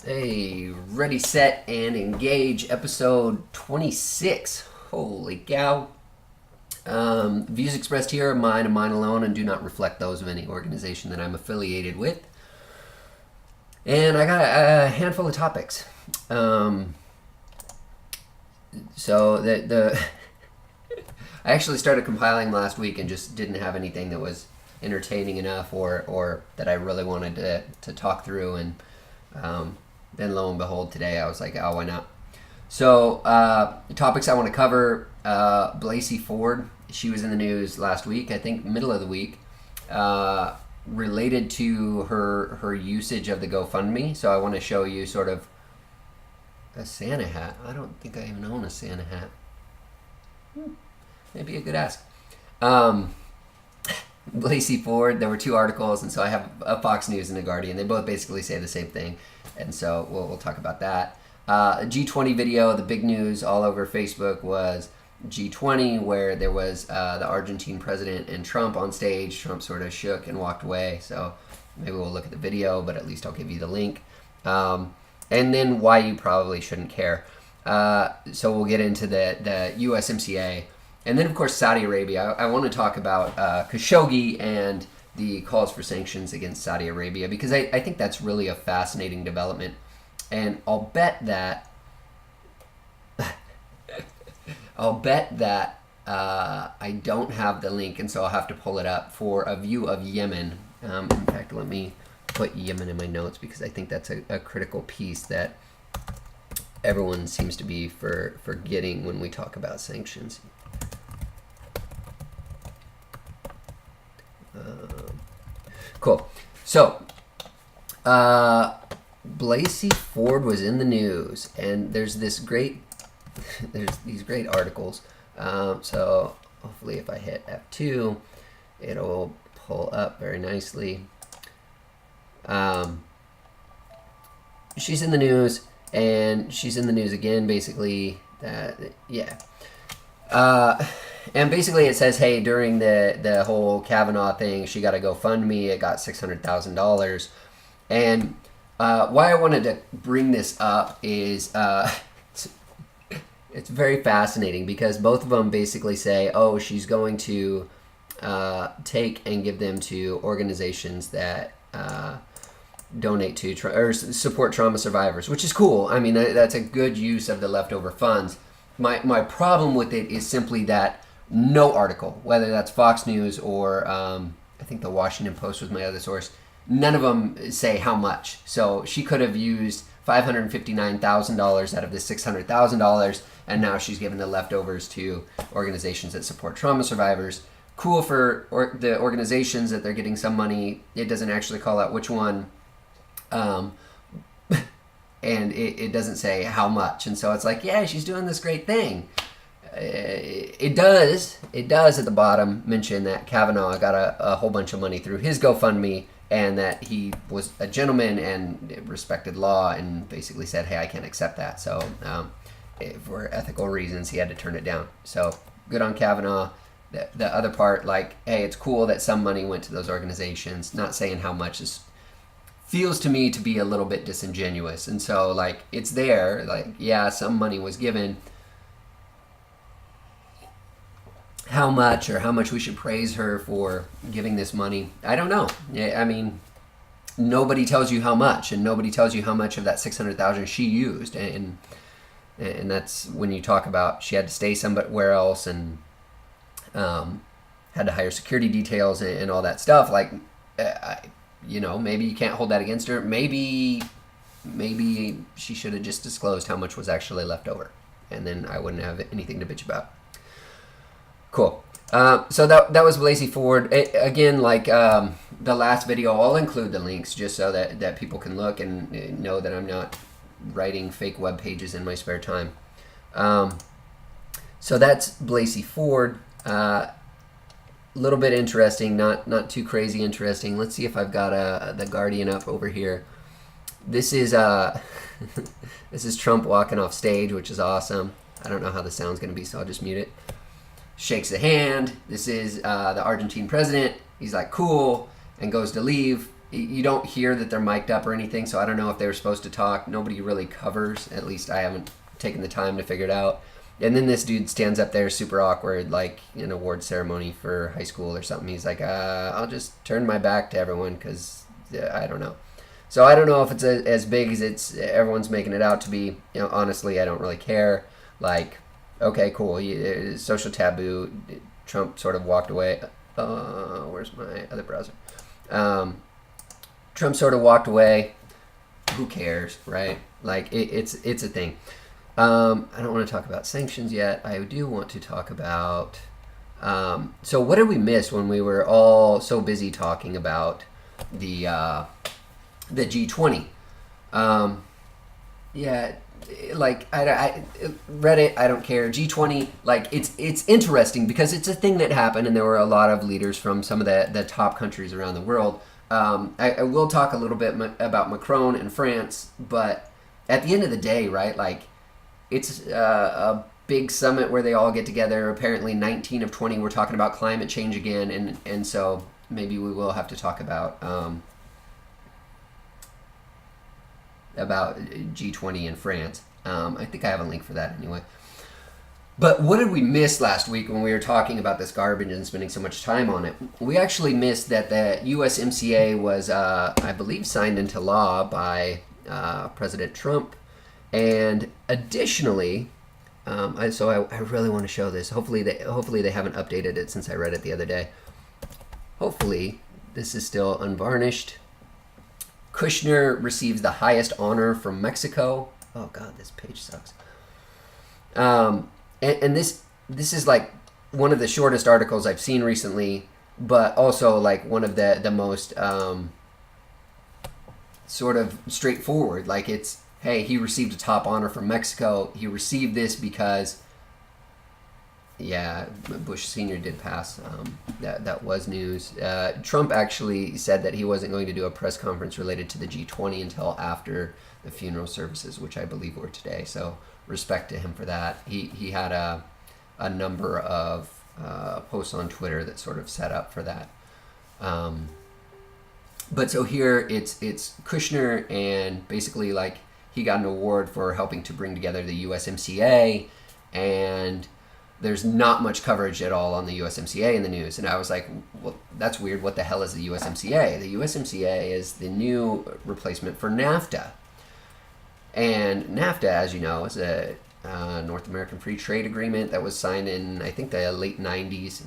Hey, ready, set, and engage, episode 26. Holy cow. Views expressed here are mine and mine alone and do not reflect those of any organization that I'm affiliated with. And I got a handful of topics. So the I actually started compiling last week and just didn't have anything that was entertaining enough or that I really wanted to talk through, and then lo and behold today I was like, oh, why not? So the topics I want to cover, Blasey Ford, she was in the news last week, I think middle of the week, related to her usage of the GoFundMe. So I want to show you sort of a Santa hat. I don't think I even own a Santa hat. Maybe a good ask. Blasey Ford, there were two articles, and so I have a Fox News and a Guardian. They both basically say the same thing, and so we'll talk about that. A G20 video, the big news all over Facebook was G20, where there was the Argentine president and Trump on stage. Trump sort of shook and walked away, so maybe we'll look at the video, but at least I'll give you the link. And then why you probably shouldn't care. So we'll get into the USMCA. And then, of course, Saudi Arabia. I want to talk about Khashoggi and the calls for sanctions against Saudi Arabia, because I think that's really a fascinating development. And I'll bet that I don't have the link, and so I'll have to pull it up for a view of Yemen. In fact, let me put Yemen in my notes, because I think that's a critical piece that everyone seems to be forgetting when we talk about sanctions. Cool. So, Blasey Ford was in the news, and there's these great articles. So hopefully, if I hit F2, it'll pull up very nicely. She's in the news, and she's in the news again. Basically, and basically it says, hey, during the whole Kavanaugh thing, she got a GoFundMe. It got $600,000. And why I wanted to bring this up is it's very fascinating, because both of them basically say, oh, she's going to take and give them to organizations that donate to or support trauma survivors, which is cool. I mean, that's a good use of the leftover funds. My problem with it is simply that no article, whether that's Fox News or I think the Washington Post was my other source, none of them say how much. So she could have used $559,000 out of this $600,000, and now she's given the leftovers to organizations that support trauma survivors. Cool for the organizations that they're getting some money. It doesn't actually call out which one, and it doesn't say how much. And so it's like, yeah, she's doing this great thing. It does at the bottom mention that Kavanaugh got a whole bunch of money through his GoFundMe, and that he was a gentleman and respected law, and basically said, hey, I can't accept that. So for ethical reasons, he had to turn it down. So good on Kavanaugh. The other part, like, hey, it's cool that some money went to those organizations. Not saying how much feels to me to be a little bit disingenuous. And so, like, it's there. Like, yeah, some money was given. How much, or how much we should praise her for giving this money, I don't know. I mean, nobody tells you how much, and nobody tells you how much of that $600,000 she used, and that's when you talk about she had to stay somewhere else, and had to hire security details and all that stuff. Like, maybe you can't hold that against her. Maybe she should have just disclosed how much was actually left over, and then I wouldn't have anything to bitch about. Cool. So that was Blasey Ford. Again, like the last video, I'll include the links just so that people can look and know that I'm not writing fake web pages in my spare time. So that's Blasey Ford. Little bit interesting, not too crazy interesting. Let's see if I've got the Guardian up over here. This is this is Trump walking off stage, which is awesome. I don't know how the sound's going to be, so I'll just mute it. Shakes the hand. This is the Argentine president. He's like, cool, and goes to leave. you don't hear that they're mic'd up or anything, so I don't know if they were supposed to talk. Nobody really covers. At least I haven't taken the time to figure it out. And then this dude stands up there super awkward, like an award ceremony for high school or something. He's like, I'll just turn my back to everyone because I don't know. So I don't know if it's as big as everyone's making it out to be. Honestly, I don't really care. Like, okay, cool. Social taboo. Trump sort of walked away. Where's my other browser? Trump sort of walked away. Who cares, right? Like, it's a thing. I don't want to talk about sanctions yet. I do want to talk about... so what did we miss when we were all so busy talking about the G20? Yeah, like, I Reddit, I don't care. G20, like, it's interesting because it's a thing that happened, and there were a lot of leaders from some of the top countries around the world. I will talk a little bit about Macron and France, but at the end of the day, right, like, it's a big summit where they all get together. Apparently 19 of 20 were talking about climate change again, and so maybe we will have to talk about G20 in France. I think I have a link for that anyway. But what did we miss last week when we were talking about this garbage and spending so much time on it? We actually missed that the USMCA was, I believe, signed into law by President Trump. And additionally, I really want to show this. Hopefully they haven't updated it since I read it the other day. Hopefully this is still unvarnished. Kushner receives the highest honor from Mexico. Oh God, this page sucks. And this is like one of the shortest articles I've seen recently, but also like one of the most sort of straightforward. Like, it's, hey, he received a top honor from Mexico. He received this because, yeah, Bush Sr. did pass. That was news. Trump actually said that he wasn't going to do a press conference related to the G20 until after the funeral services, which I believe were today. So respect to him for that. He had a number of posts on Twitter that sort of set up for that. But so here it's Kushner, and basically, like, he got an award for helping to bring together the USMCA, and there's not much coverage at all on the USMCA in the news. And I was like, well, that's weird. What the hell is the USMCA? The USMCA is the new replacement for NAFTA. And NAFTA, as you know, is a North American Free Trade Agreement that was signed in, I think, the late 90s.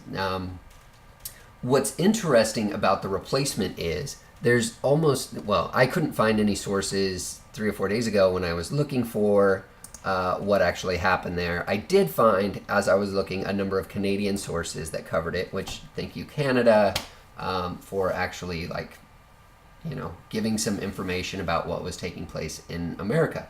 What's interesting about the replacement is there's almost, well, I couldn't find any sources 3 or 4 days ago when I was looking for what actually happened there. I did find, as I was looking, a number of Canadian sources that covered it, which, thank you, Canada, for actually, like, you know, giving some information about what was taking place in America.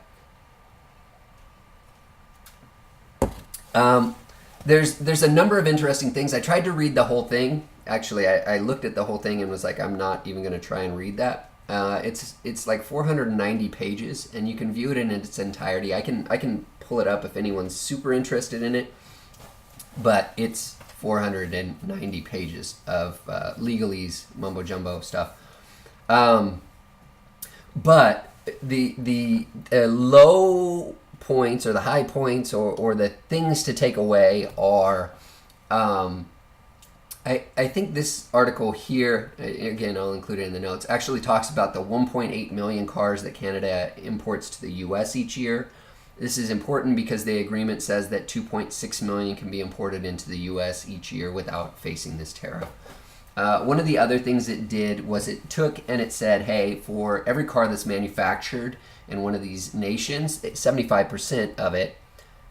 There's a number of interesting things. I tried to read the whole thing. Actually, I looked at the whole thing and was like, I'm not even going to try and read that. It's like 490 pages, and you can view it in its entirety. I can pull it up if anyone's super interested in it, but it's 490 pages of legalese, mumbo jumbo stuff. But the low points or the high points or the things to take away are, I think this article here, again, I'll include it in the notes, actually talks about the 1.8 million cars that Canada imports to the U.S. each year. This is important because the agreement says that 2.6 million can be imported into the U.S. each year without facing this tariff. One of the other things it did was it took and it said, hey, for every car that's manufactured in one of these nations, 75% of it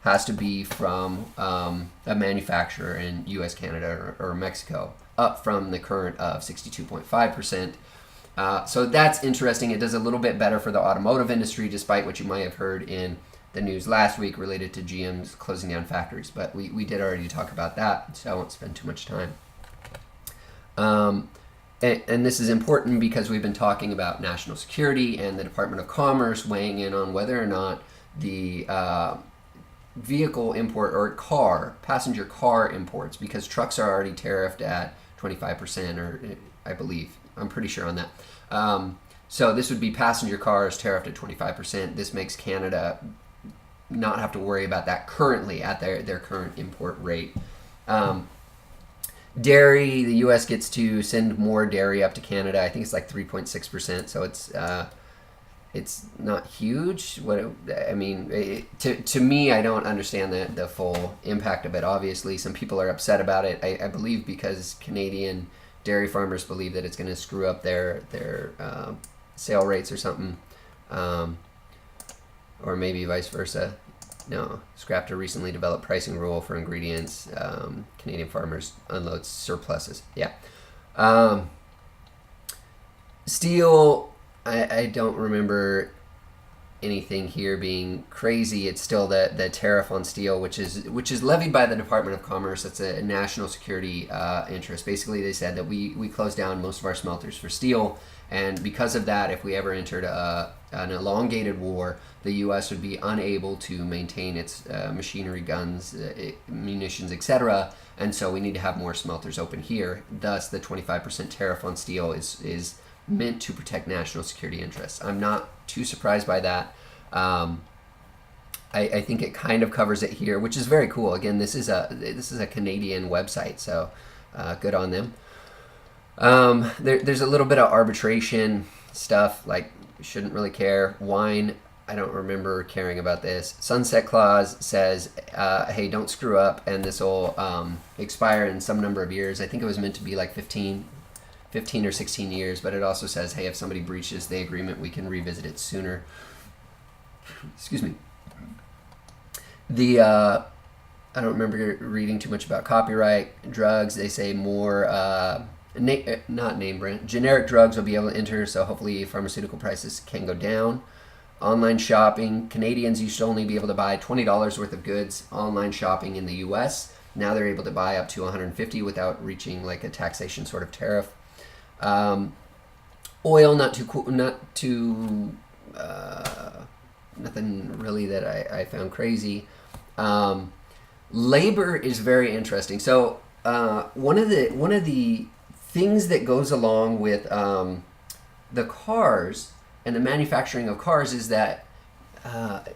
has to be from a manufacturer in U.S., Canada, or Mexico, up from the current of 62.5%. So that's interesting. It does a little bit better for the automotive industry, despite what you might have heard in the news last week related to GM's closing down factories. But we did already talk about that, so I won't spend too much time. And this is important because we've been talking about national security and the Department of Commerce weighing in on whether or not the vehicle import or passenger car imports, because trucks are already tariffed at 25%, or I believe, I'm pretty sure on that. So this would be passenger cars tariffed at 25%. This makes Canada not have to worry about that currently at their current import rate. Dairy, the U.S. gets to send more dairy up to Canada. I think it's like 3.6%, so it's not huge. To me, I don't understand the full impact of it. Obviously, some people are upset about it. I believe because Canadian dairy farmers believe that it's going to screw up their sale rates or something, or maybe vice versa. No, scrapped a recently developed pricing rule for ingredients. Canadian farmers unload surpluses. Yeah. Steel, I don't remember anything here being crazy. It's still the tariff on steel, which is levied by the Department of Commerce. It's a national security interest. Basically, they said that we closed down most of our smelters for steel, and because of that, if we ever entered an elongated war, the U.S. would be unable to maintain its machinery, guns, munitions, etc. And so we need to have more smelters open here. Thus, the 25% tariff on steel is meant to protect national security interests. I'm not too surprised by that. I think it kind of covers it here, which is very cool. Again, this is a Canadian website, so good on them. There's a little bit of arbitration stuff, like shouldn't really care. Wine, I don't remember caring about this. Sunset clause says, hey, don't screw up, and this will expire in some number of years. I think it was meant to be like 15 or 16 years, but it also says, hey, if somebody breaches the agreement, we can revisit it sooner. Excuse me. I don't remember reading too much about copyright. Drugs, they say more, not name brand, generic drugs will be able to enter, so hopefully pharmaceutical prices can go down. Online shopping, Canadians used to only be able to buy $20 worth of goods online shopping in the US. Now they're able to buy up to $150 without reaching like a taxation sort of tariff. Oil, nothing really that I found crazy. Labor is very interesting. So one of the things that goes along with the cars and the manufacturing of cars is that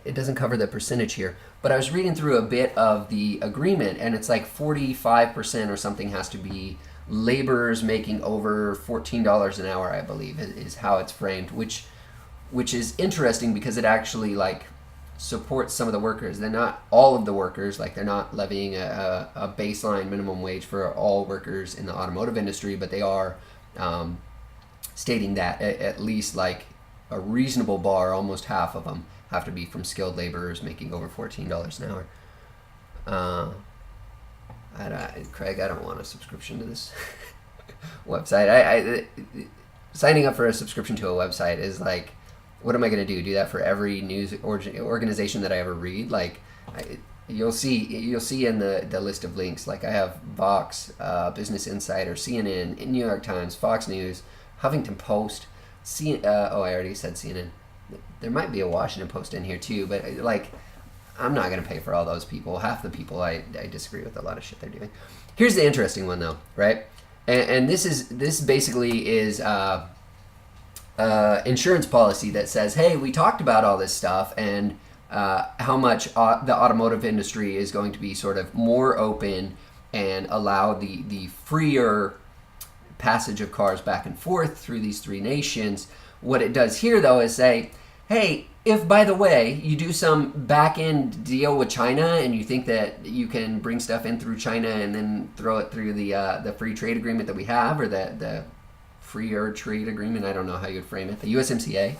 it doesn't cover the percentage here, but I was reading through a bit of the agreement, and it's like 45% or something has to be laborers making over $14 an hour, I believe, is how it's framed, which is interesting because it actually like supports some of the workers. They're not all of the workers, like they're not levying a baseline minimum wage for all workers in the automotive industry, but they are stating that at least like a reasonable bar, almost half of them have to be from skilled laborers making over $14 an hour. Craig, I don't want a subscription to this website. Signing up for a subscription to a website is like, what am I going to do? Do that for every news organization that I ever read? Like, you'll see in the list of links. Like, I have Vox, Business Insider, CNN, New York Times, Fox News, Huffington Post. I already said CNN. There might be a Washington Post in here too, but like, I'm not going to pay for all those people. Half the people I disagree with a lot of shit they're doing. Here's the interesting one though, right? And this basically is insurance policy that says, hey, we talked about all this stuff and how much the automotive industry is going to be sort of more open and allow the freer passage of cars back and forth through these three nations. What it does here though is say, hey, if, by the way, you do some back-end deal with China and you think that you can bring stuff in through China and then throw it through the free trade agreement that we have, or the freer trade agreement, I don't know how you'd frame it, the USMCA,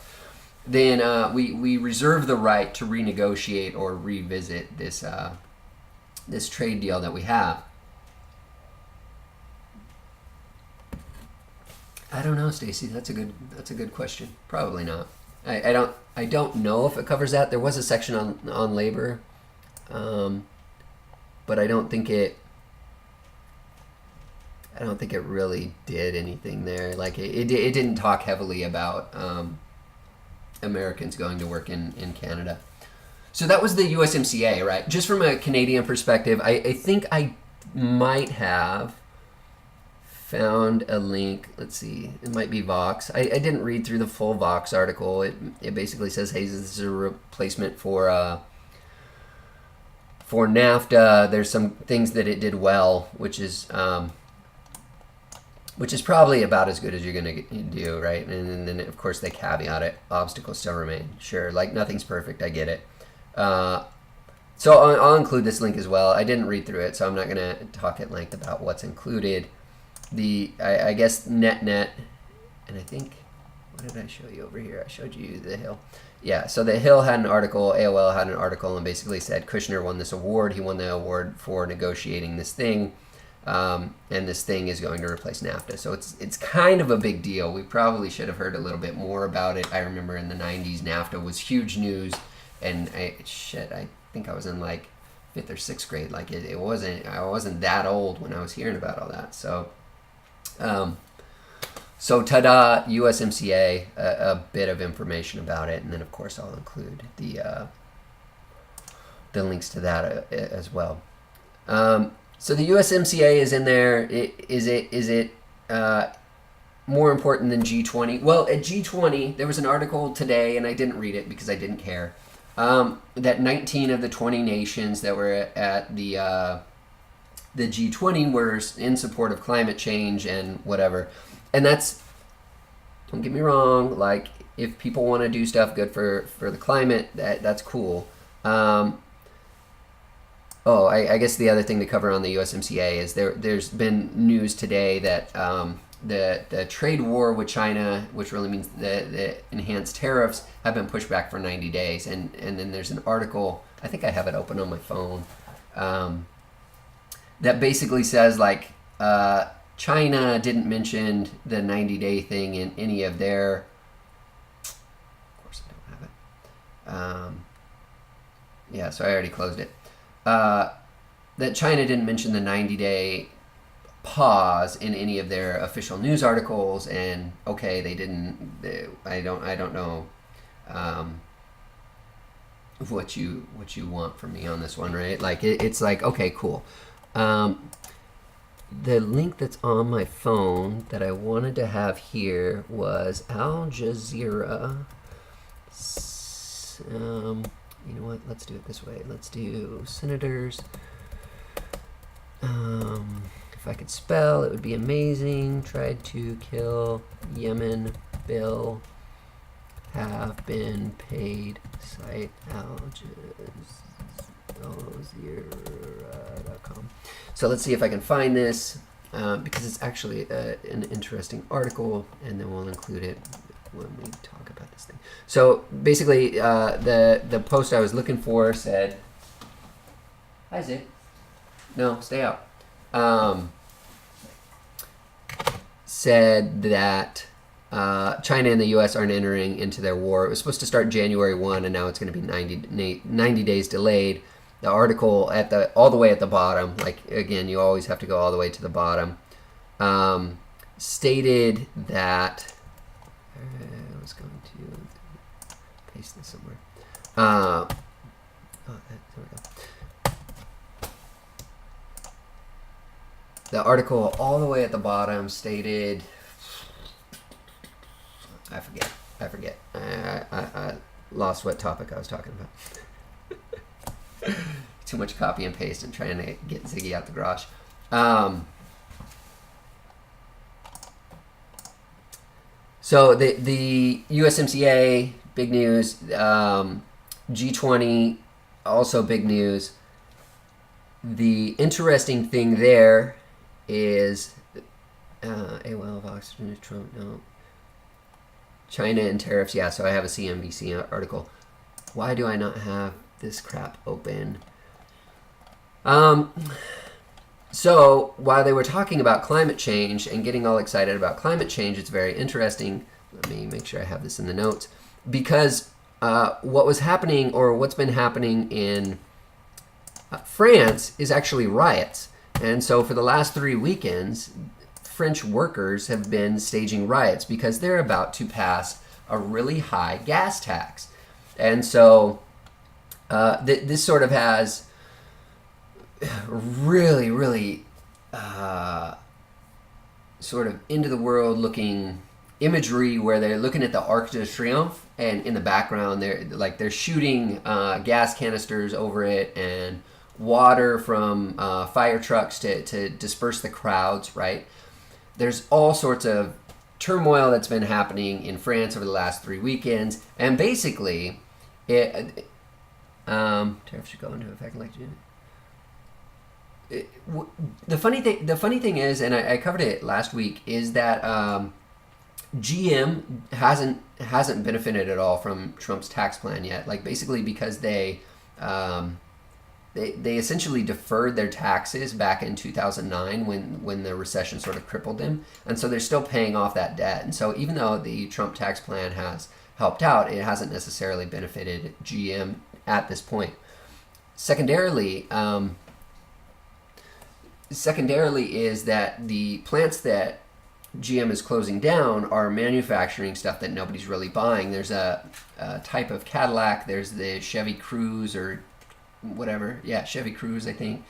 then we reserve the right to renegotiate or revisit this trade deal that we have. I don't know, Stacy. That's a good question. Probably not. I don't know if it covers that. There was a section on labor, but I don't think it really did anything there. Like it didn't talk heavily about Americans going to work in Canada. So that was the USMCA, right? Just from a Canadian perspective, I think I might have found a link. Let's see. It might be Vox. I didn't read through the full Vox article. It basically says, hey, this is a replacement for NAFTA. There's some things that it did well, which is probably about as good as you're going to do, right? And then, of course, they caveat it. Obstacles still remain. Sure, like nothing's perfect. I get it. So I'll include this link as well. I didn't read through it, so I'm not going to talk at length about what's included. I guess net, and I think, what did I show you over here? I showed you The Hill. Yeah, so The Hill had an article, AOL had an article, and basically said Kushner won this award. He won the award for negotiating this thing, and this thing is going to replace NAFTA. So it's kind of a big deal. We probably should have heard a little bit more about it. I remember in the 90s, NAFTA was huge news, and I think I was in like 5th or 6th grade. Like I wasn't that old when I was hearing about all that. So ta-da, USMCA, a bit of information about it, and then of course I'll include the links to that as well. So the USMCA is in there. Is it more important than G20? Well, at G20 there was an article today, and I didn't read it because I didn't care. That 19 of the 20 nations that were at the G20 were in support of climate change and whatever. And that's, don't get me wrong, like if people want to do stuff good for the climate, that's cool. I guess the other thing to cover on the USMCA is there's been news today that the trade war with China, which really means the enhanced tariffs, have been pushed back for 90 days. And then there's an article, I think I have it open on my phone, that basically says like China didn't mention the 90-day thing in any of their, of course I don't have it. So I already closed it. That China didn't mention the 90-day pause in any of their official news articles, and okay, they didn't. I don't know what you want from me on this one, right? Like it's like, okay, cool. The link that's on my phone that I wanted to have here was Al Jazeera. You know what? Let's do it this way. Let's do senators. If I could spell, it would be amazing. Tried to kill Yemen bill have been paid. Site aljazeera.com. So let's see if I can find this because it's actually an interesting article, and then we'll include it when we talk about this thing. So basically, the post I was looking for said, "Hi, Zig. No, stay out." Said that China and the U.S. aren't entering into their war. It was supposed to start January 1, and now it's going to be 90 days delayed. The article all the way at the bottom, like again, you always have to go all the way to the bottom, stated that I was going to paste this somewhere. There we go. The article all the way at the bottom stated, I forget. I lost what topic I was talking about. Too much copy and paste and trying to get Ziggy out the garage. So the USMCA, big news. G20, also big news. The interesting thing there is AOL, Vox, Trump, no. China and tariffs, yeah, so I have a CNBC article. Why do I not have this crap open? So while they were talking about climate change and getting all excited about climate change, it's very interesting. Let me make sure I have this in the notes. Because what was happening, or what's been happening in France, is actually riots. And so for the last 3 weekends, French workers have been staging riots because they're about to pass a really high gas tax. And so this sort of has really, really sort of into the world looking imagery where they're looking at the Arc de Triomphe, and in the background they're shooting gas canisters over it and water from fire trucks to disperse the crowds, right? There's all sorts of turmoil that's been happening in France over the last 3 weekends, and basically tariffs should go into effect like June. The funny thing is, and I covered it last week, is that GM hasn't benefited at all from Trump's tax plan yet. Like, basically because they essentially deferred their taxes back in 2009 when the recession sort of crippled them, and so they're still paying off that debt. And so even though the Trump tax plan has helped out, it hasn't necessarily benefited GM at this point. Secondarily is that the plants that GM is closing down are manufacturing stuff that nobody's really buying. There's a type of Cadillac, there's the Chevy Cruze or whatever, Chevy Cruze, I think,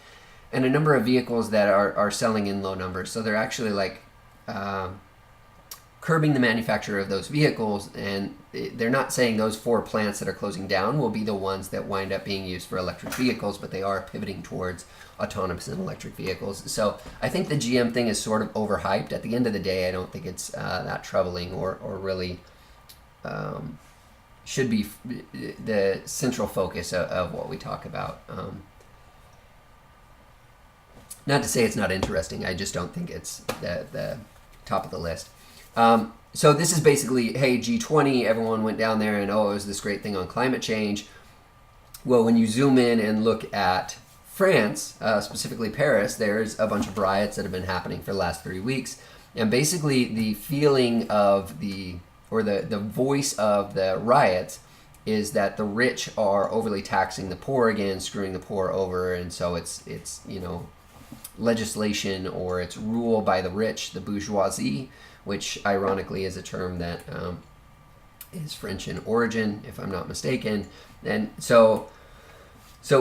and a number of vehicles that are selling in low numbers. So they're actually like curbing the manufacture of those vehicles, and they're not saying those 4 plants that are closing down will be the ones that wind up being used for electric vehicles, but they are pivoting towards autonomous and electric vehicles. So I think the GM thing is sort of overhyped. At the end of the day, I don't think it's that troubling or really should be the central focus of what we talk about. Not to say it's not interesting, I just don't think it's the top of the list. So this is basically, hey, G20, everyone went down there and, it was this great thing on climate change. Well, when you zoom in and look at France, specifically Paris, there's a bunch of riots that have been happening for the last 3 weeks. And basically the feeling of the voice of the riots is that the rich are overly taxing the poor again, screwing the poor over. And so it's legislation, or it's rule by the rich, the bourgeoisie, which ironically is a term that is French in origin, if I'm not mistaken. And so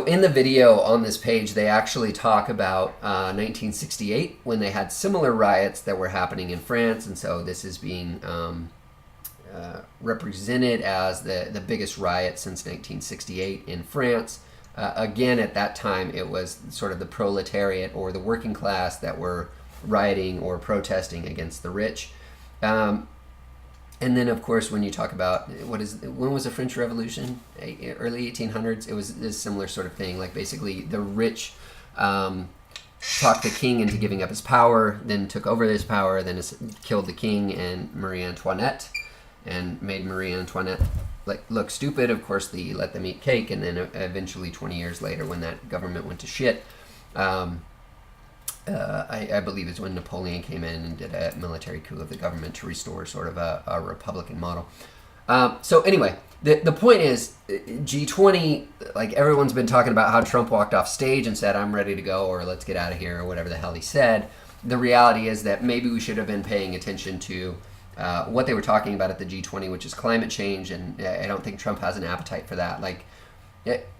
in the video on this page, they actually talk about 1968, when they had similar riots that were happening in France. And so this is being represented as the biggest riot since 1968 in France. Again, at that time, it was sort of the proletariat or the working class that were rioting or protesting against the rich. And then, of course, when you talk about when was the French Revolution? Early 1800s. It was this similar sort of thing. Like, basically, the rich talked the king into giving up his power, then took over this power, then killed the king and Marie Antoinette, and made Marie Antoinette look stupid. Of course, they let them eat cake, and then eventually 20 years later, when that government went to shit, I believe is when Napoleon came in and did a military coup of the government to restore sort of a Republican model. So anyway, the point is, G20, like, everyone's been talking about how Trump walked off stage and said, "I'm ready to go," or "let's get out of here," or whatever the hell he said. The reality is that maybe we should have been paying attention to what they were talking about at the G20, which is climate change, and I don't think Trump has an appetite for that. Like,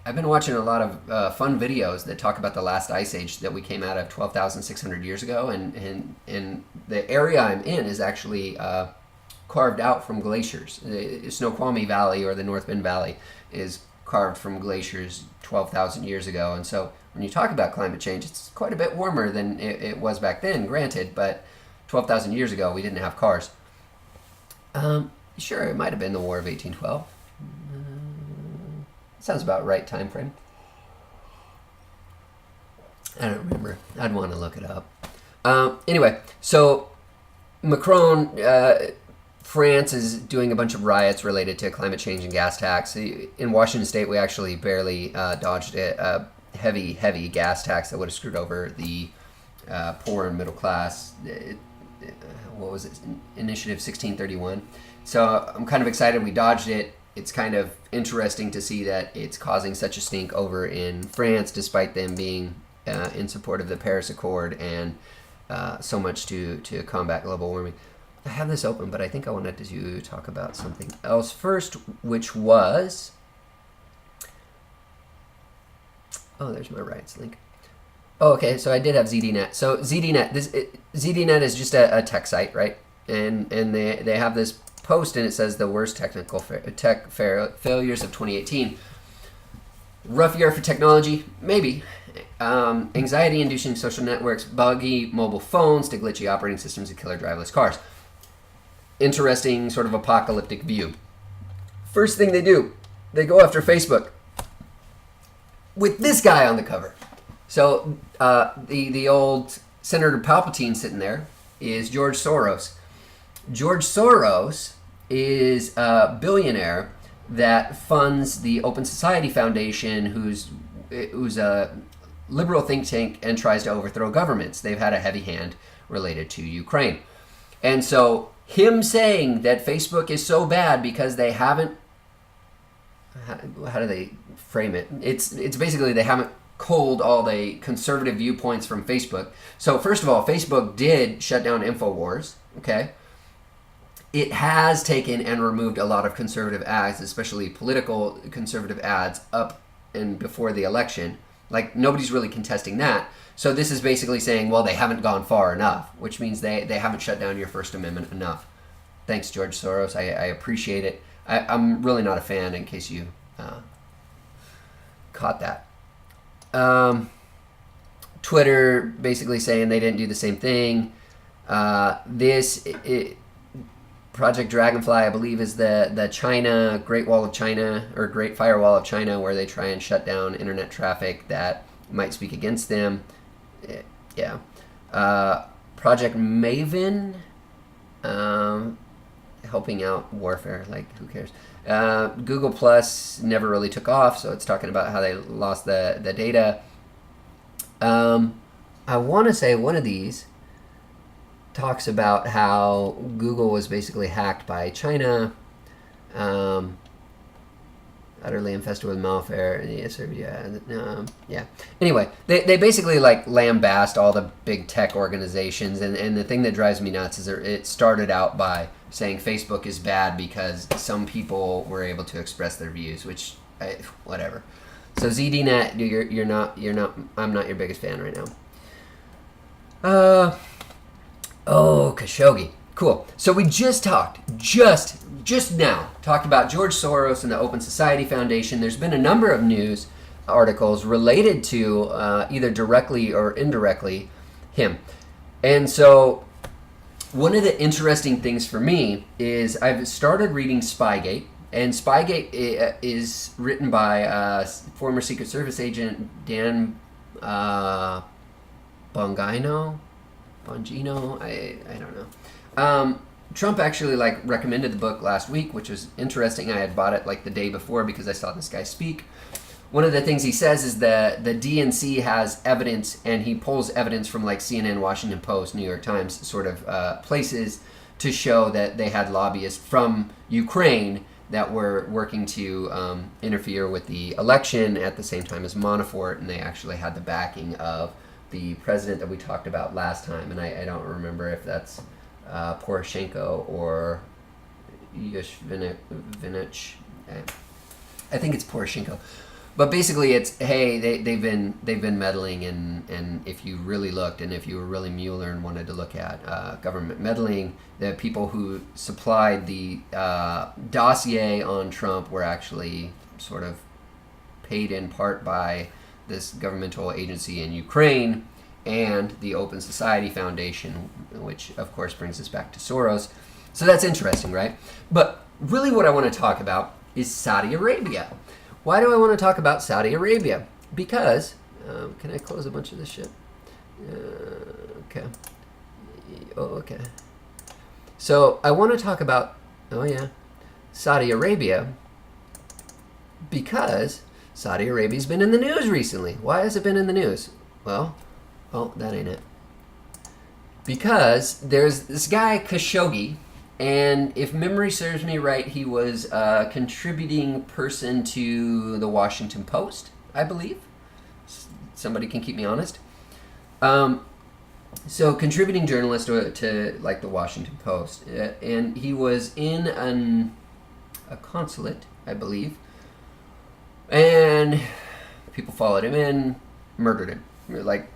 I've been watching a lot of fun videos that talk about the last ice age that we came out of 12,600 years ago, and the area I'm in is actually carved out from glaciers. The Snoqualmie Valley, or the North Bend Valley, is carved from glaciers 12,000 years ago. And so when you talk about climate change, it's quite a bit warmer than it was back then, granted, but 12,000 years ago we didn't have cars. Sure, it might have been the War of 1812. Sounds about right time frame. I don't remember. I'd want to look it up. Anyway, so Macron, France is doing a bunch of riots related to climate change and gas tax. In Washington State, we actually barely dodged a heavy gas tax that would have screwed over the poor and middle class. What was it? Initiative 1631. So I'm kind of excited we dodged it. It's kind of interesting to see that it's causing such a stink over in France, despite them being in support of the Paris Accord and so much to combat global warming. I have this open, but I think I wanted to talk about something else first, which was... Oh, there's my Riots link. Oh, okay. So I did have ZDNet. So ZDNet is just a tech site, right? And they have this post, and it says the worst tech failures of 2018. Rough year for technology, maybe. Anxiety-inducing social networks, buggy mobile phones, to glitchy operating systems, and killer driverless cars. Interesting sort of apocalyptic view. First thing they do, they go after Facebook with this guy on the cover. So the old Senator Palpatine sitting there is George Soros. George Soros is a billionaire that funds the Open Society Foundation, who's a liberal think tank and tries to overthrow governments. They've had a heavy hand related to Ukraine. And so him saying that Facebook is so bad because they haven't, how do they frame it? It's basically they haven't culled all the conservative viewpoints from Facebook. So first of all, Facebook did shut down InfoWars, okay? It has taken and removed a lot of conservative ads, especially political conservative ads, up and before the election. Like, nobody's really contesting that. So this is basically saying, well, they haven't gone far enough, which means they haven't shut down your First Amendment enough. Thanks, George Soros. I appreciate it. I'm really not a fan, in case you caught that. Twitter basically saying they didn't do the same thing. Project Dragonfly, I believe, is the China Great Wall of China, or Great Firewall of China, where they try and shut down internet traffic that might speak against them. Yeah. Project Maven, helping out warfare. Like, who cares? Google Plus never really took off, so it's talking about how they lost the data. I want to say one of these talks about how Google was basically hacked by China, utterly infested with malware. Yeah. Anyway, they basically like lambast all the big tech organizations, and the thing that drives me nuts is it started out by saying Facebook is bad because some people were able to express their views, which whatever. So ZDNet, you're not. I'm not your biggest fan right now. Khashoggi. Cool. So we just now talked about George Soros and the Open Society Foundation. There's been a number of news articles related to either directly or indirectly him. And so one of the interesting things for me is I've started reading Spygate. And Spygate is written by former Secret Service agent Dan Bongino, I don't know. Trump actually recommended the book last week, which was interesting. I had bought it the day before because I saw this guy speak. One of the things he says is that the DNC has evidence, and he pulls evidence from CNN, Washington Post, New York Times sort of places to show that they had lobbyists from Ukraine that were working to interfere with the election at the same time as Manafort, and they actually had the backing of the president that we talked about last time, and I don't remember if that's Poroshenko or Yushvinich. I think it's Poroshenko. But basically it's, hey, they've been meddling, and if you really looked, and if you were really Mueller and wanted to look at government meddling, the people who supplied the dossier on Trump were actually sort of paid in part by this governmental agency in Ukraine and the Open Society Foundation, which of course brings us back to Soros. So that's interesting, right? But really what I want to talk about is Saudi Arabia. Why do I want to talk about Saudi Arabia? Because, can I close a bunch of this shit? Okay. Oh, okay. So I want to talk about, Saudi Arabia, because Saudi Arabia's been in the news recently. Why has it been in the news? Well, that ain't it. Because there's this guy, Khashoggi, and if memory serves me right, he was a contributing person to the Washington Post, I believe. Somebody can keep me honest. So contributing journalist to the Washington Post. And he was in a consulate, I believe. And people followed him in, murdered him. like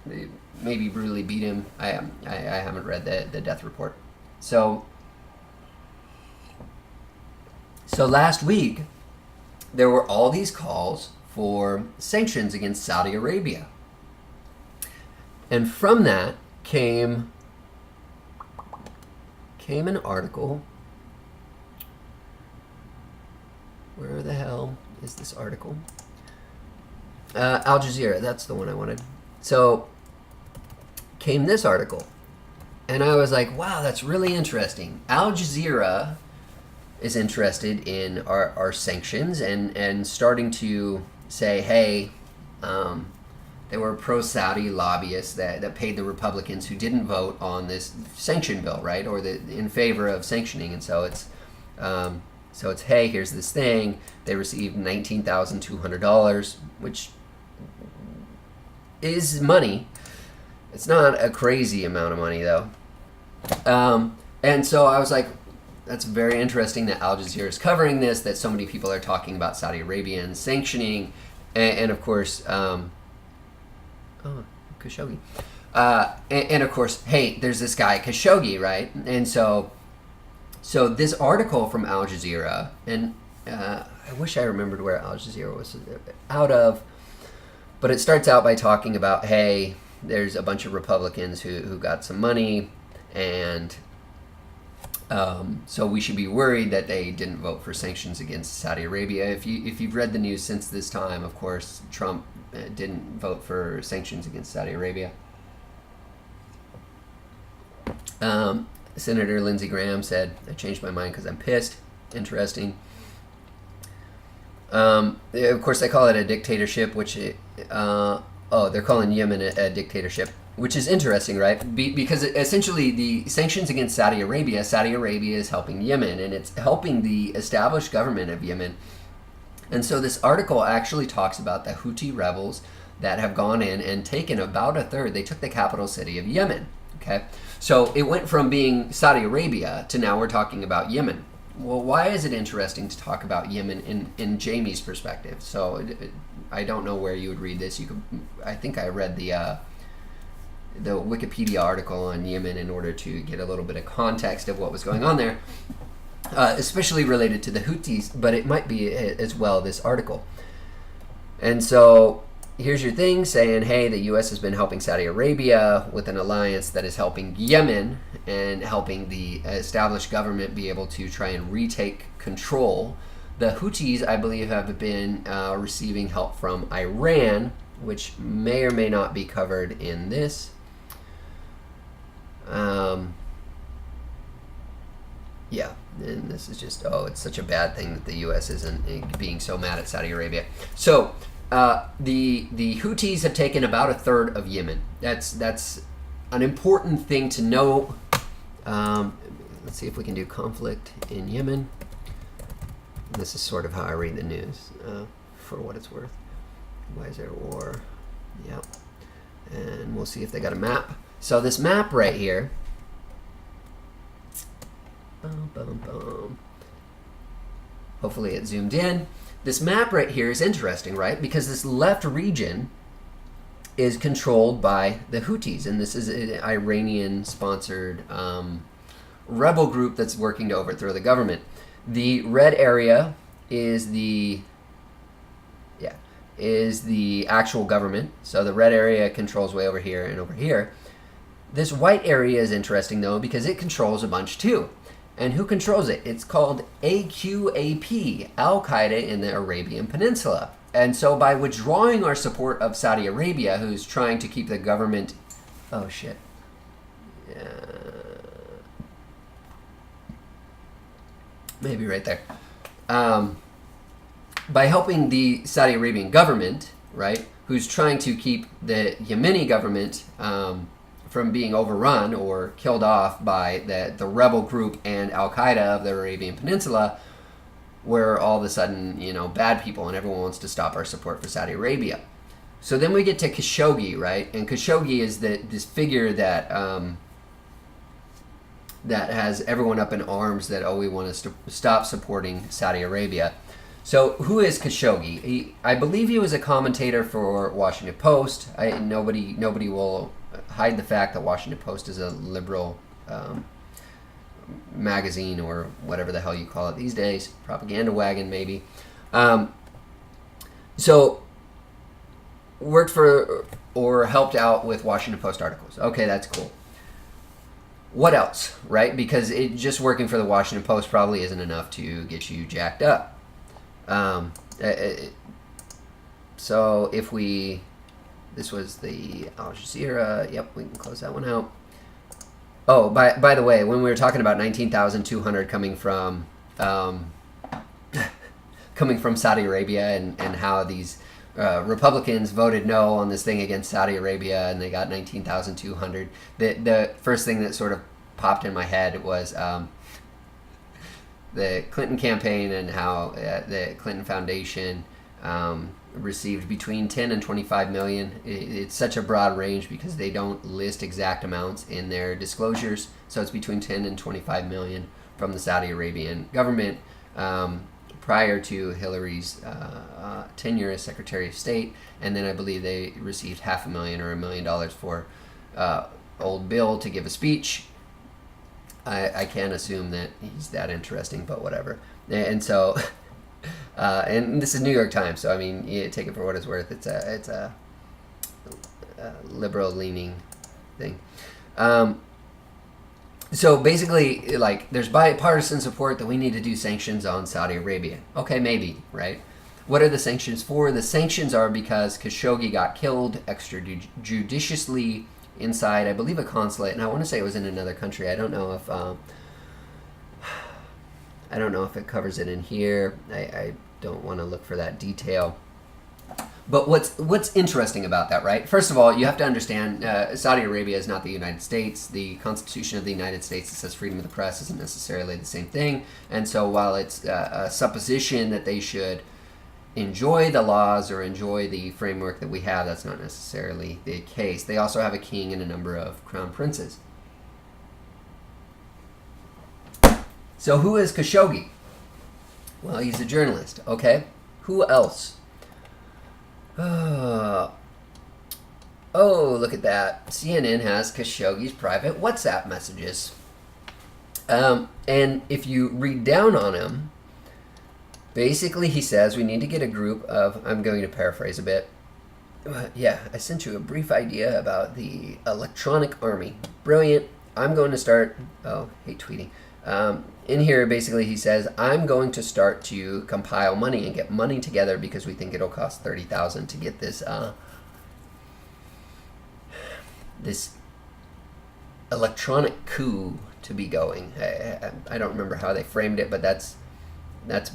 maybe brutally beat him. I haven't read the death report. So last week there were all these calls for sanctions against Saudi Arabia, and from that came an article. Where the hell is this article? Al Jazeera, that's the one I wanted. So came this article, and I was like, wow, that's really interesting. Al Jazeera is interested in our sanctions and starting to say, hey, there were pro-Saudi lobbyists that paid the Republicans who didn't vote on this sanction bill, right, or in favor of sanctioning, and so it's hey, here's this thing. They received $19,200, which is money. It's not a crazy amount of money though, and so I was like, that's very interesting that Al Jazeera is covering this. That so many people are talking about Saudi Arabia and sanctioning, and of course. Khashoggi. And of course, hey, there's this guy Khashoggi, right? And so this article from Al Jazeera, and I wish I remembered where Al Jazeera was out of, but it starts out by talking about, hey, there's a bunch of Republicans who got some money, and so we should be worried that they didn't vote for sanctions against Saudi Arabia. If you've read the news since this time, of course, Trump didn't vote for sanctions against Saudi Arabia. Senator Lindsey Graham said, I changed my mind because I'm pissed. Interesting. Of course, they call it a dictatorship, which they're calling Yemen a dictatorship, which is interesting, right? Because essentially the sanctions against Saudi Arabia is helping Yemen, and it's helping the established government of Yemen. And so this article actually talks about the Houthi rebels that have gone in and taken about a third. They took the capital city of Yemen. Okay, so it went from being Saudi Arabia to now we're talking about Yemen. Well, why is it interesting to talk about Yemen in Jamie's perspective? So I don't know where you would read this. I think I read the Wikipedia article on Yemen in order to get a little bit of context of what was going on there. Especially related to the Houthis, but it might be as well this article. And so here's your thing saying, hey, the U.S. has been helping Saudi Arabia with an alliance that is helping Yemen and helping the established government be able to try and retake control. The Houthis, I believe, have been receiving help from Iran, which may or may not be covered in this. Yeah, and this is just, it's such a bad thing that the U.S. isn't being so mad at Saudi Arabia. So the Houthis have taken about a third of Yemen. That's an important thing to know. Let's see if we can do conflict in Yemen. This is sort of how I read the news, for what it's worth. Why is there a war? Yep. And we'll see if they got a map. So this map right here. Hopefully it zoomed in. This map right here is interesting, right? Because this left region is controlled by the Houthis, and this is an Iranian-sponsored rebel group that's working to overthrow the government. The red area is the actual government. So the red area controls way over here and over here. This white area is interesting, though, because it controls a bunch, too. And who controls it? It's called AQAP, Al-Qaeda in the Arabian Peninsula. And so by withdrawing our support of Saudi Arabia, who's trying to keep the government... Oh, shit. Maybe right there. By helping the Saudi Arabian government, right, who's trying to keep the Yemeni government from being overrun or killed off by the rebel group and Al-Qaeda of the Arabian Peninsula, where all of a sudden, bad people and everyone wants to stop our support for Saudi Arabia. So then we get to Khashoggi, right? And Khashoggi is this figure that has everyone up in arms that, we want to stop supporting Saudi Arabia. So who is Khashoggi? I believe he was a commentator for Washington Post. Nobody will hide the fact that Washington Post is a liberal magazine, or whatever the hell you call it these days, propaganda wagon maybe. So worked for or helped out with Washington Post articles. Okay, that's cool. What else, right? Because just working for the Washington Post probably isn't enough to get you jacked up. So if this was the Al Jazeera. Yep, we can close that one out. Oh, by the way, when we were talking about 19,200 coming from Saudi Arabia, and how these Republicans voted no on this thing against Saudi Arabia, and they got 19,200. The first thing that sort of popped in my head was the Clinton campaign, and how the Clinton Foundation received between 10 and 25 million. It's such a broad range because they don't list exact amounts in their disclosures. So it's between 10 and 25 million from the Saudi Arabian government prior to Hillary's tenure as Secretary of State. And then I believe they received $500,000 or $1 million for old Bill to give a speech. I can't assume that he's that interesting, but whatever. And so, and this is New York Times, so I mean, you take it for what it's worth. It's a liberal-leaning thing. So basically, like, there's bipartisan support that we need to do sanctions on Saudi Arabia. Okay, maybe, right? What are the sanctions for? The sanctions are because Khashoggi got killed extrajudiciously inside, I believe, a consulate, and I want to say it was in another country. I don't know if it covers it in here. I don't want to look for that detail. But what's interesting about that, right? First of all, you have to understand Saudi Arabia is not the United States. The Constitution of the United States that says freedom of the press isn't necessarily the same thing. And so while it's a supposition that they should enjoy the laws or enjoy the framework that we have, that's not necessarily the case. They also have a king and a number of crown princes. So who is Khashoggi? Well, he's a journalist. Okay. Who else? Oh, look at that. CNN has Khashoggi's private WhatsApp messages. And if you read down on him, basically he says we need to get a group of, I'm going to paraphrase a bit. Yeah, I sent you a brief idea about the electronic army. Brilliant. I'm going to start, hate tweeting. In here, basically, he says, I'm going to start to compile money and get money together because we think it'll cost $30,000 to get this this electronic coup to be going. I don't remember how they framed it, but that's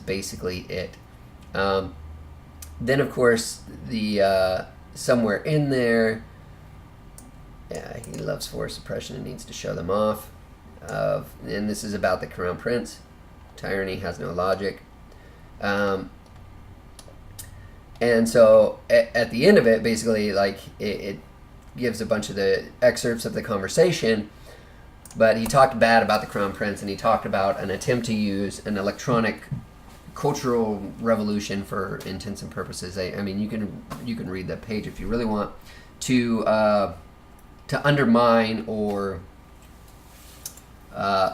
basically it. Then, of course, the somewhere in there, yeah, he loves forced suppression and needs to show them off. And this is about the crown prince. Tyranny has no logic. And so at the end of it, basically, like, it gives a bunch of the excerpts of the conversation, but he talked bad about the crown prince, and he talked about an attempt to use an electronic cultural revolution for intents and purposes. I mean, you can read that page if you really want to undermine or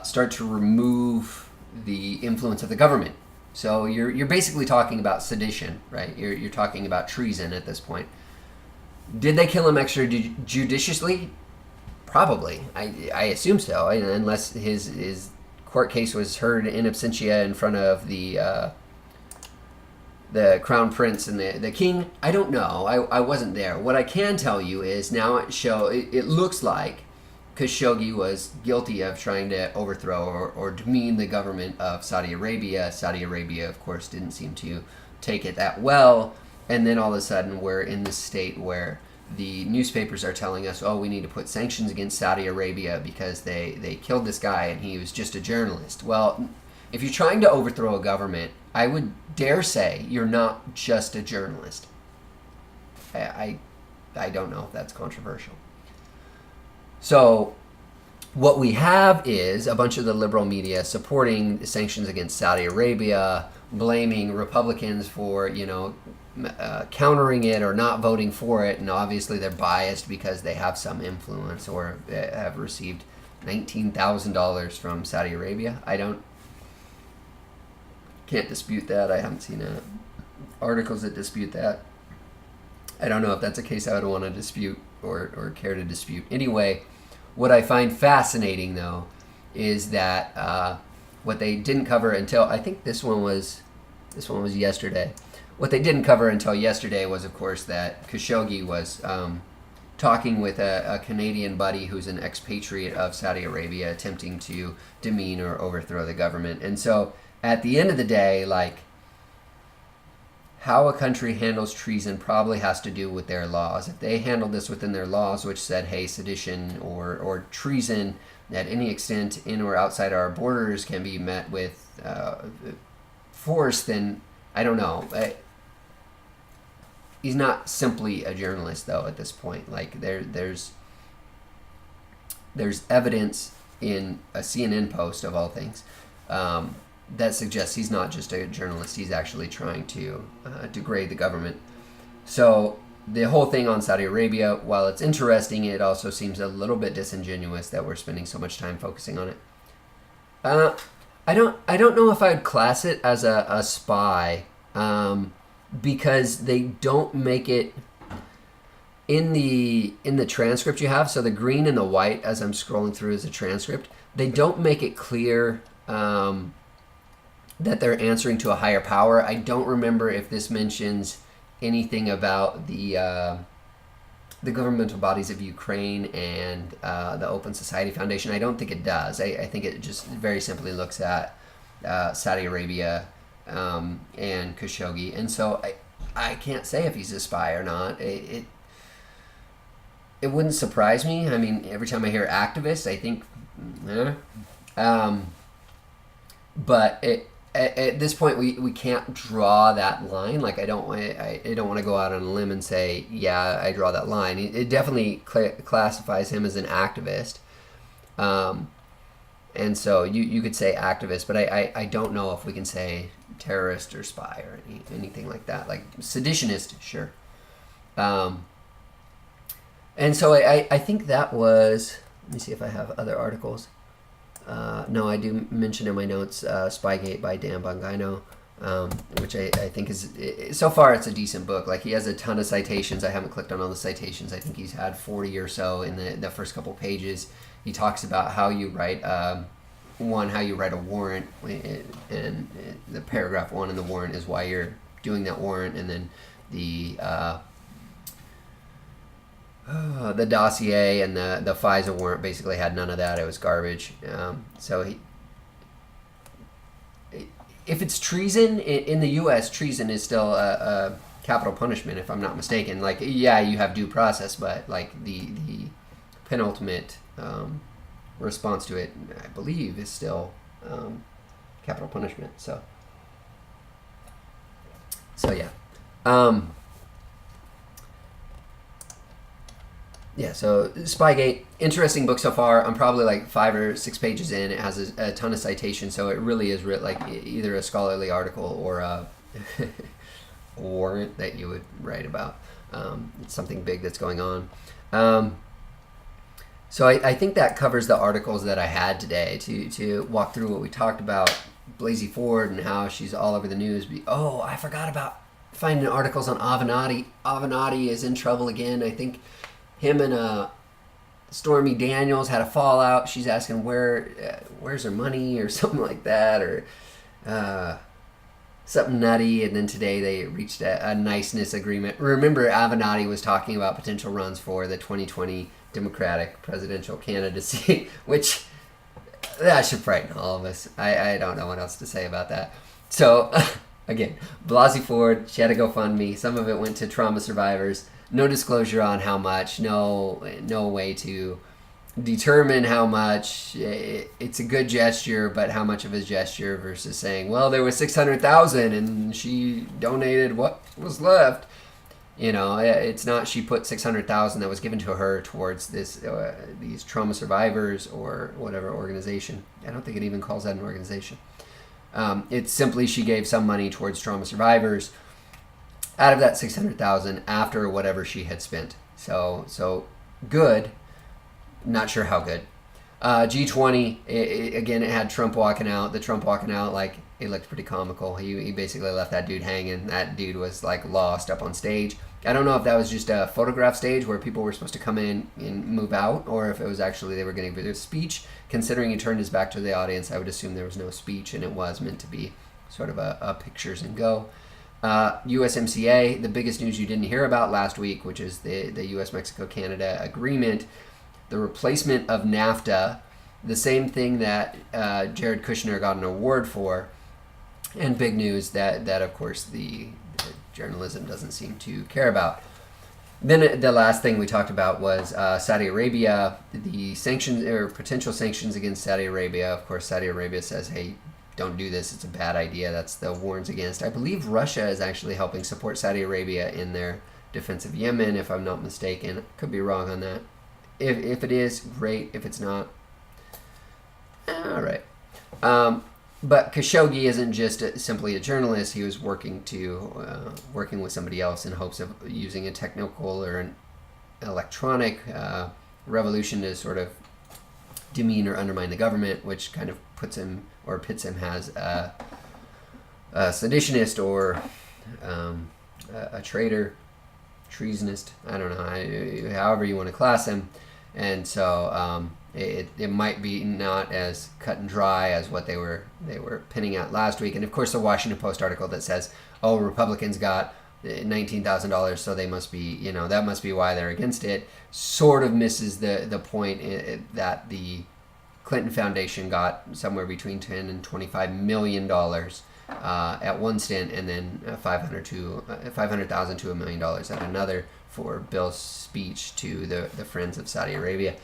start to remove the influence of the government. So you're basically talking about sedition, right? You're talking about treason at this point. Did they kill him extrajudiciously? Probably. I assume so, unless his court case was heard in absentia in front of the crown prince and the king. I don't know. I wasn't there. What I can tell you is now it looks like Khashoggi was guilty of trying to overthrow or demean the government of Saudi Arabia. Saudi Arabia, of course, didn't seem to take it that well. And then all of a sudden, we're in this state where the newspapers are telling us, oh, we need to put sanctions against Saudi Arabia because they killed this guy and he was just a journalist. Well, if you're trying to overthrow a government, I would dare say you're not just a journalist. I don't know if that's controversial. So what we have is a bunch of the liberal media supporting sanctions against Saudi Arabia blaming Republicans for, countering it or not voting for it, and obviously they're biased because they have some influence or have received $19,000 from Saudi Arabia. Can't dispute that. I haven't seen articles that dispute that. I don't know if that's a case I would want to dispute or care to dispute. Anyway, what I find fascinating though is that what they didn't cover until, I think this one was yesterday. What they didn't cover until yesterday was, of course, that Khashoggi was talking with a Canadian buddy who's an expatriate of Saudi Arabia, attempting to demean or overthrow the government. And so at the end of the day, like, how a country handles treason probably has to do with their laws. If they handled this within their laws, which said, hey, sedition or treason at any extent in or outside our borders can be met with force, then I don't know. He's not simply a journalist, though, at this point. Like, there's evidence in a CNN post, of all things, that suggests he's not just a journalist. He's actually trying to degrade the government. So the whole thing on Saudi Arabia, while it's interesting, it also seems a little bit disingenuous that we're spending so much time focusing on it. I don't know if I'd class it as a spy, because they don't make it in the transcript you have. So the green and the white, as I'm scrolling through, is a transcript. They don't make it clear that they're answering to a higher power. I don't remember if this mentions anything about the governmental bodies of Ukraine and the Open Society Foundation. I don't think it does. I think it just very simply looks at Saudi Arabia and Khashoggi. And so I can't say if he's a spy or not. It wouldn't surprise me. I mean, every time I hear activist, I think, but at this point, we can't draw that line. Like, I don't want to go out on a limb and say, yeah, I draw that line. It definitely classifies him as an activist, and so you could say activist, but I don't know if we can say terrorist or spy or anything like that. Like seditionist, sure. And so I think that was. Let me see if I have other articles. No, I do mention in my notes Spygate by Dan Bongino, which I think is, so far it's a decent book. Like, he has a ton of citations. I haven't clicked on all the citations. I think he's had 40 or so in the first couple pages. He talks about how you write, how you write a warrant, and the paragraph 1 in the warrant is why you're doing that warrant, and then the dossier and the FISA warrant basically had none of that. It was garbage. So if it's treason, in the U.S., treason is still a capital punishment, if I'm not mistaken. Like, yeah, you have due process, but like the penultimate response to it, I believe, is still capital punishment. So yeah. Yeah, so Spygate, interesting book so far. I'm probably like 5 or 6 pages in. It has a ton of citations, so it really is like either a scholarly article or a warrant that you would write about. It's something big that's going on. So I think that covers the articles that I had today to walk through what we talked about. Blasey Ford and how she's all over the news. Oh, I forgot about finding articles on Avenatti. Avenatti is in trouble again. I think him and Stormy Daniels had a fallout. She's asking where's her money or something like that, or something nutty. And then today they reached a niceness agreement. Remember, Avenatti was talking about potential runs for the 2020 Democratic presidential candidacy, which that should frighten all of us. I don't know what else to say about that. So again, Blasey Ford, she had a GoFundMe. Some of it went to trauma survivors. No disclosure on how much, no way to determine how much. It's a good gesture, but how much of a gesture versus saying, well, there was 600,000 and she donated what was left. It's not she put 600,000 that was given to her towards these trauma survivors or whatever organization. I don't think it even calls that an organization. It's simply she gave some money towards trauma survivors out of that $600,000 after whatever she had spent. So good. Not sure how good. G20, again, it had Trump walking out. The Trump walking out, like, it looked pretty comical. He basically left that dude hanging. That dude was, like, lost up on stage. I don't know if that was just a photograph stage where people were supposed to come in and move out, or if it was actually they were going to give a speech. Considering he turned his back to the audience, I would assume there was no speech, and it was meant to be sort of a pictures and go. USMCA, the biggest news you didn't hear about last week, which is the US-Mexico-Canada agreement, the replacement of NAFTA, the same thing that Jared Kushner got an award for, and big news that of course, the journalism doesn't seem to care about. Then the last thing we talked about was Saudi Arabia, the sanctions or potential sanctions against Saudi Arabia. Of course, Saudi Arabia says, hey, don't do this. It's a bad idea. That's the warns against. I believe Russia is actually helping support Saudi Arabia in their defense of Yemen, if I'm not mistaken. Could be wrong on that. If it is, great. If it's not, all right. But Khashoggi isn't just simply a journalist. He was working with somebody else in hopes of using a technical or an electronic revolution to sort of demean or undermine the government, which kind of puts him or pits him as a seditionist or a traitor, treasonist. I don't know, however you want to class him. And so it might be not as cut and dry as what they were pinning at last week. And of course, the Washington Post article that says, "Oh, Republicans got $19,000, so they must be, that must be why they're against it," sort of misses the point that the Clinton Foundation got somewhere between $10 and $25 million at one stint, and then $500,000 to $1 million at another for Bill's speech to the Friends of Saudi Arabia.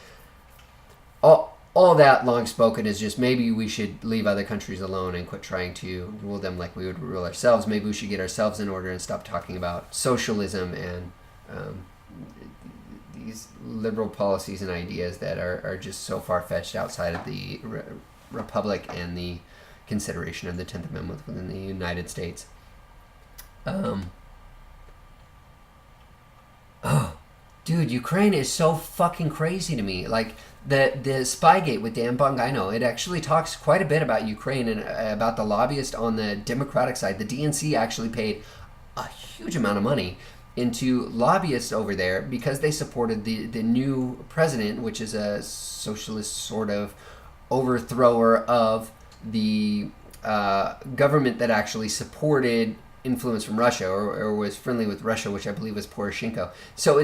All that long spoken is just maybe we should leave other countries alone and quit trying to rule them like we would rule ourselves. Maybe we should get ourselves in order and stop talking about socialism and these liberal policies and ideas that are just so far-fetched outside of the Republic and the consideration of the 10th Amendment within the United States. Dude, Ukraine is so fucking crazy to me. Like, the Spygate with Dan Bongino, it actually talks quite a bit about Ukraine and about the lobbyists on the Democratic side. The DNC actually paid a huge amount of money into lobbyists over there because they supported the new president, which is a socialist sort of overthrower of the government that actually supported influence from Russia or was friendly with Russia, which I believe was Poroshenko. So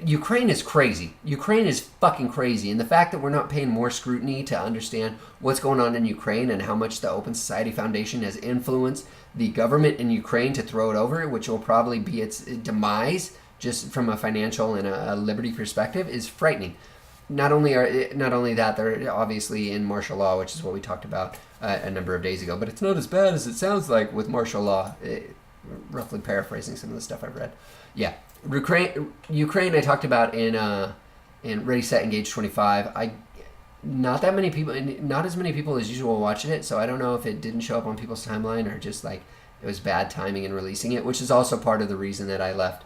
Ukraine is crazy. Ukraine is fucking crazy. And the fact that we're not paying more scrutiny to understand what's going on in Ukraine and how much the Open Society Foundation has influenced the government in Ukraine to throw it over, which will probably be its demise just from a financial and a liberty perspective, is frightening. Not only that, they're obviously in martial law, which is what we talked about a number of days ago, but it's not as bad as it sounds like with martial law, roughly paraphrasing some of the stuff I've read. Yeah, Ukraine I talked about in Ready, Set, Engage 25. Not as many people as usual watched it, so I don't know if it didn't show up on people's timeline or just like it was bad timing in releasing it, which is also part of the reason that I left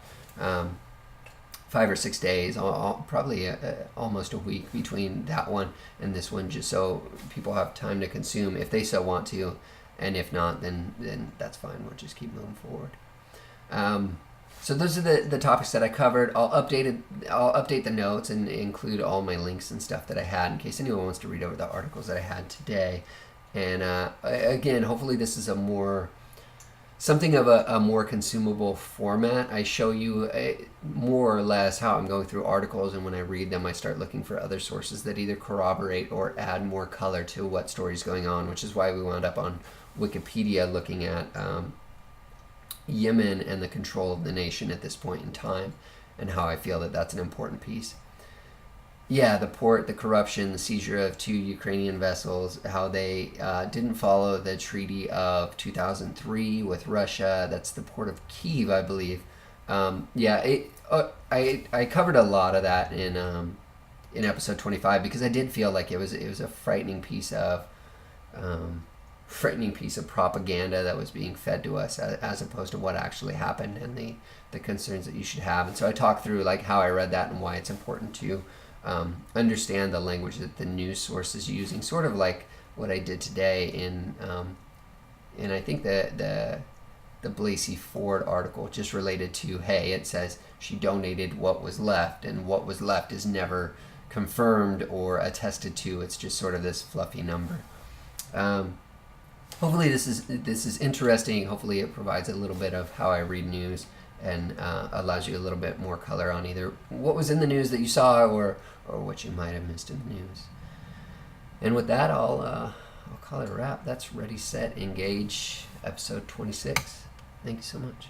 5 or 6 days, probably almost a week between that one and this one, just so people have time to consume if they so want to, and if not, then that's fine. We'll just keep moving forward. So those are the topics that I covered. I'll update the notes and include all my links and stuff that I had in case anyone wants to read over the articles that I had today. And again, hopefully this is something of a more consumable format. I show you more or less how I'm going through articles, and when I read them, I start looking for other sources that either corroborate or add more color to what story's going on, which is why we wound up on Wikipedia looking at Yemen and the control of the nation at this point in time, and how I feel that that's an important piece. Yeah, the port, the corruption, the seizure of 2 Ukrainian vessels, how they didn't follow the treaty of 2003 with Russia. That's the port of Kyiv, I believe. I covered a lot of that in episode 25 because I did feel like it was a frightening piece of frightening piece of propaganda that was being fed to us, as opposed to what actually happened and the concerns that you should have. And so I talk through like how I read that and why it's important to understand the language that the news source is using, sort of like what I did today in I think the Blasey Ford article, just related to, hey, it says she donated what was left, and what was left is never confirmed or attested to. It's just sort of this fluffy number. Hopefully this is interesting. Hopefully it provides a little bit of how I read news and allows you a little bit more color on either what was in the news that you saw or what you might have missed in the news. And with that, I'll call it a wrap. That's Ready, Set, Engage, episode 26. Thank you so much.